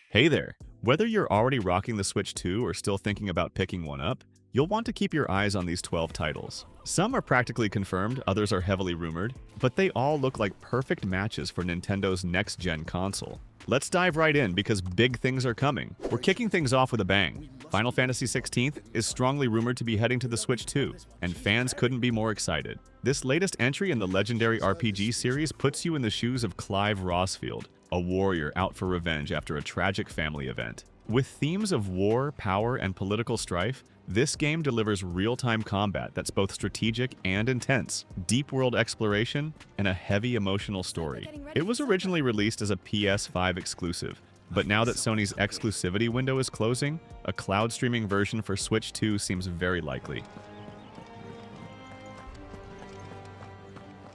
Hey there! Whether you're already rocking the Switch 2 or still thinking about picking one up, you'll want to keep your eyes on these 12 titles. Some are practically confirmed, others are heavily rumored, but they all look like perfect matches for Nintendo's next-gen console. Let's dive right in because big things are coming. We're kicking things off with a bang. Final Fantasy XVI is strongly rumored to be heading to the Switch 2, and fans couldn't be more excited. This latest entry in the legendary RPG series puts you in the shoes of Clive Rosfield, a warrior out for revenge after a tragic family event. With themes of war, power, and political strife, this game delivers real-time combat that's both strategic and intense, deep world exploration, and a heavy emotional story. It was originally released as a PS5 exclusive, but now that Sony's exclusivity window is closing, a cloud streaming version for Switch 2 seems very likely.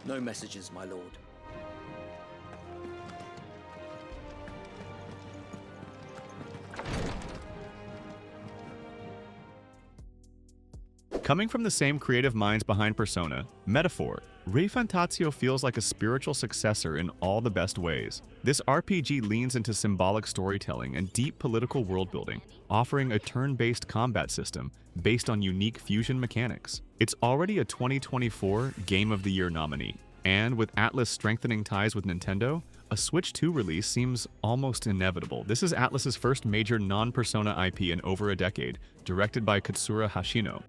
No messages, my lord. Coming from the same creative minds behind Persona, Metaphor, ReFantazio feels like a spiritual successor in all the best ways. This RPG leans into symbolic storytelling and deep political world-building, offering a turn-based combat system based on unique fusion mechanics. It's already a 2024 Game of the Year nominee, and with Atlus strengthening ties with Nintendo, a Switch 2 release seems almost inevitable. This is Atlus's first major non-Persona IP in over a decade, directed by Katsura Hashino.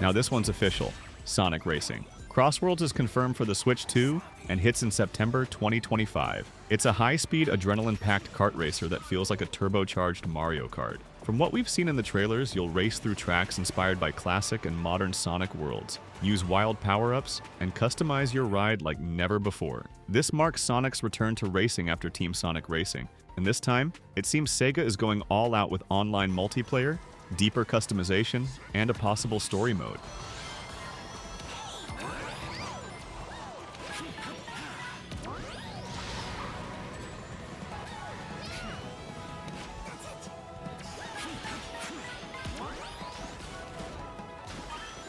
Now this one's official, Sonic Racing. CrossWorlds is confirmed for the Switch 2 and hits in September 2025. It's a high-speed, adrenaline-packed kart racer that feels like a turbocharged Mario Kart. From what we've seen in the trailers, you'll race through tracks inspired by classic and modern Sonic worlds, use wild power-ups, and customize your ride like never before. This marks Sonic's return to racing after Team Sonic Racing, and this time, it seems Sega is going all out with online multiplayer, deeper customization, and a possible story mode.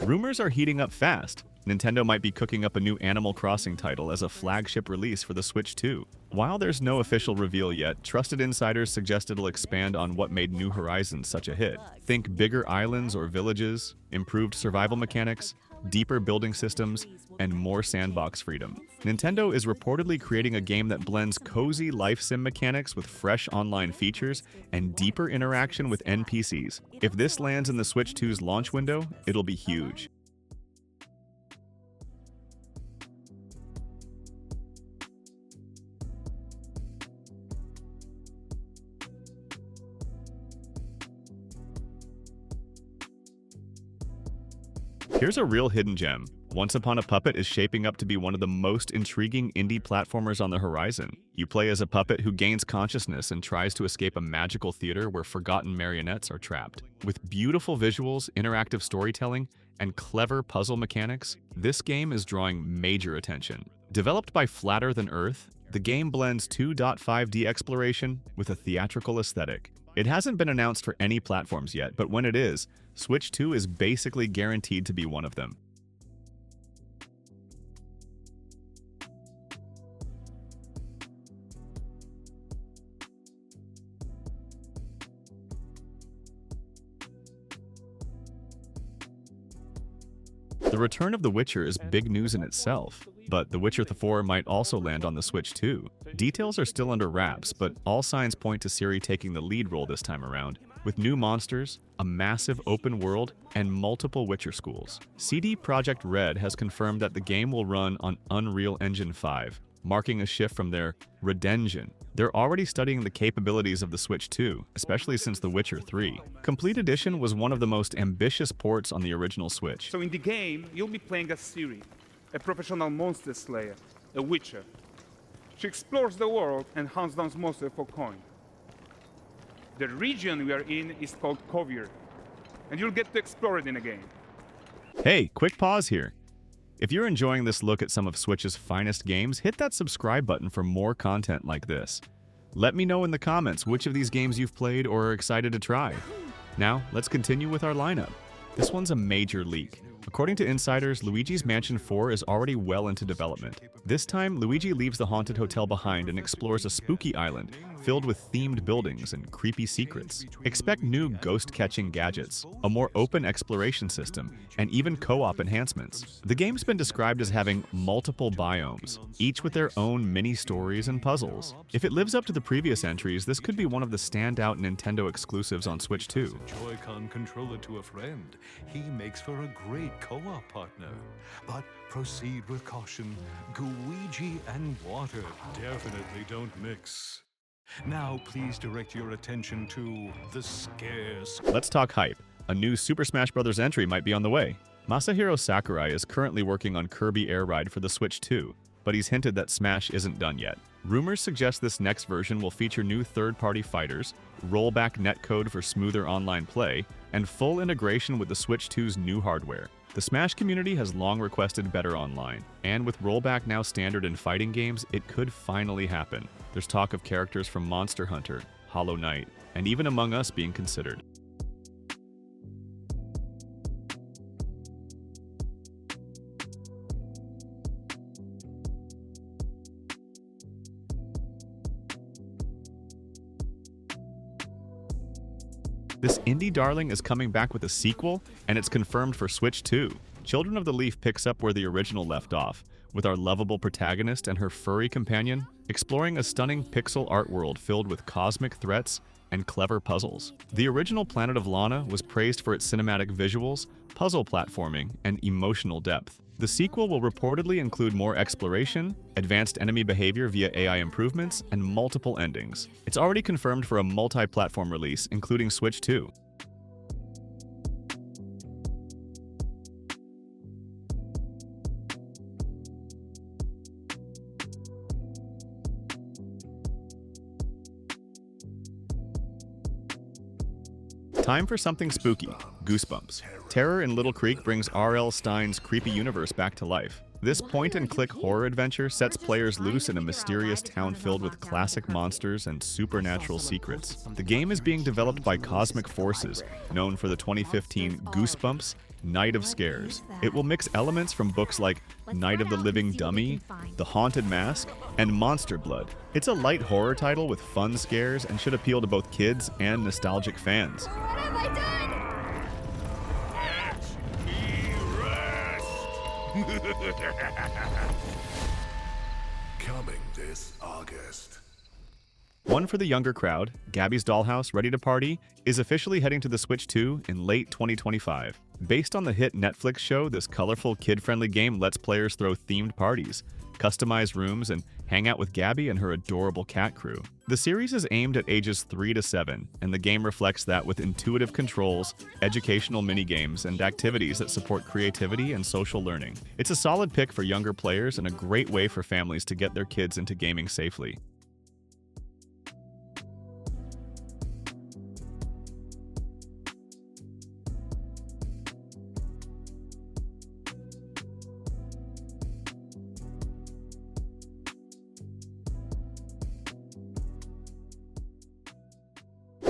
Rumors are heating up fast. Nintendo might be cooking up a new Animal Crossing title as a flagship release for the Switch 2. While there's no official reveal yet, trusted insiders suggest it'll expand on what made New Horizons such a hit. Think bigger islands or villages, improved survival mechanics, deeper building systems, and more sandbox freedom. Nintendo is reportedly creating a game that blends cozy life sim mechanics with fresh online features and deeper interaction with NPCs. If this lands in the Switch 2's launch window, it'll be huge. Here's a real hidden gem. Once Upon a Puppet is shaping up to be one of the most intriguing indie platformers on the horizon. You play as a puppet who gains consciousness and tries to escape a magical theater where forgotten marionettes are trapped. With beautiful visuals, interactive storytelling, and clever puzzle mechanics, this game is drawing major attention. Developed by Flatter Than Earth, the game blends 2.5D exploration with a theatrical aesthetic. It hasn't been announced for any platforms yet, but when it is, Switch 2 is basically guaranteed to be one of them. The return of The Witcher is big news in itself, but The Witcher 4 might also land on the Switch 2. Details are still under wraps, but all signs point to Ciri taking the lead role this time around, with new monsters, a massive open world, and multiple Witcher schools. CD Projekt Red has confirmed that the game will run on Unreal Engine 5, marking a shift from their Redention. They're already studying the capabilities of the Switch 2, especially since The Witcher 3. Complete Edition was one of the most ambitious ports on the original Switch. So in the game, you'll be playing as Ciri, a professional monster slayer, a witcher. She explores the world and hunts down monsters for coin. The region we are in is called Kovir, and you'll get to explore it in a game. Hey, quick pause here. If you're enjoying this look at some of Switch's finest games, hit that subscribe button for more content like this. Let me know in the comments which of these games you've played or are excited to try. Now, let's continue with our lineup. This one's a major leak. According to insiders, Luigi's Mansion 4 is already well into development. This time, Luigi leaves the haunted hotel behind and explores a spooky island filled with themed buildings and creepy secrets. Expect new ghost-catching gadgets, a more open exploration system, and even co-op enhancements. The game's been described as having multiple biomes, each with their own mini-stories and puzzles. If it lives up to the previous entries, this could be one of the standout Nintendo exclusives on Switch 2. Joy-Con controller to a friend. He makes for a great co-op partner. But proceed with caution. Luigi and water definitely don't mix. Now please direct your attention to the scarce. Let's talk hype. A new Super Smash Bros. Entry might be on the way. Masahiro Sakurai is currently working on Kirby Air Ride for the Switch 2, but he's hinted that Smash isn't done yet. Rumors suggest this next version will feature new third-party fighters, rollback netcode for smoother online play, and full integration with the Switch 2's new hardware. The Smash community has long requested better online, and with rollback now standard in fighting games, it could finally happen. There's talk of characters from Monster Hunter, Hollow Knight, and even Among Us being considered. This indie darling is coming back with a sequel, and it's confirmed for Switch 2. Children of the Leaf picks up where the original left off, with our lovable protagonist and her furry companion exploring a stunning pixel art world filled with cosmic threats and clever puzzles. The original Planet of Lana was praised for its cinematic visuals, puzzle platforming, and emotional depth. The sequel will reportedly include more exploration, advanced enemy behavior via AI improvements, and multiple endings. It's already confirmed for a multi-platform release, including Switch 2. Time for something spooky, Goosebumps. Terror in Little Creek brings R.L. Stine's creepy universe back to life. This point-and-click horror adventure sets players loose in a mysterious town filled with classic monsters and supernatural secrets. The game is being developed by Cosmic Forces, known for the 2015 Goosebumps Night of Scares. It will mix elements from books like Night of the Living Dummy, The Haunted Mask, and Monster Blood. It's a light horror title with fun scares and should appeal to both kids and nostalgic fans. What have I done? Coming this August. One for the younger crowd, Gabby's Dollhouse Ready to Party, is officially heading to the Switch 2 in late 2025. Based on the hit Netflix show, this colorful, kid-friendly game lets players throw themed parties, customize rooms, and hang out with Gabby and her adorable cat crew. The series is aimed at ages 3 to 7, and the game reflects that with intuitive controls, educational minigames, and activities that support creativity and social learning. It's a solid pick for younger players and a great way for families to get their kids into gaming safely.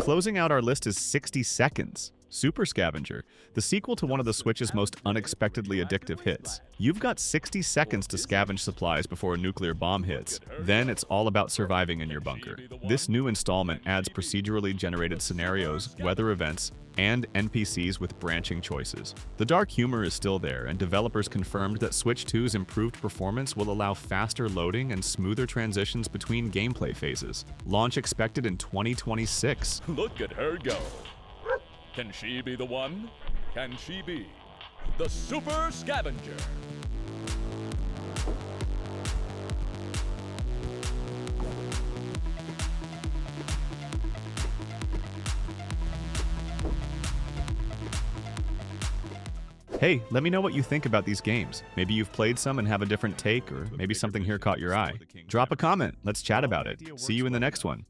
Closing out our list is 60 Seconds, Super Scavenger, the sequel to one of the Switch's most unexpectedly addictive hits. You've got 60 seconds to scavenge supplies before a nuclear bomb hits. Then it's all about surviving in your bunker. This new installment adds procedurally generated scenarios, weather events, and NPCs with branching choices. The dark humor is still there, and developers confirmed that Switch 2's improved performance will allow faster loading and smoother transitions between gameplay phases. Launch expected in 2026. Look at her go. Can she be the one? Can she be the Super Scavenger? Hey, let me know what you think about these games. Maybe you've played some and have a different take, or maybe something here caught your eye. Drop a comment. Let's chat about it. See you in the next one.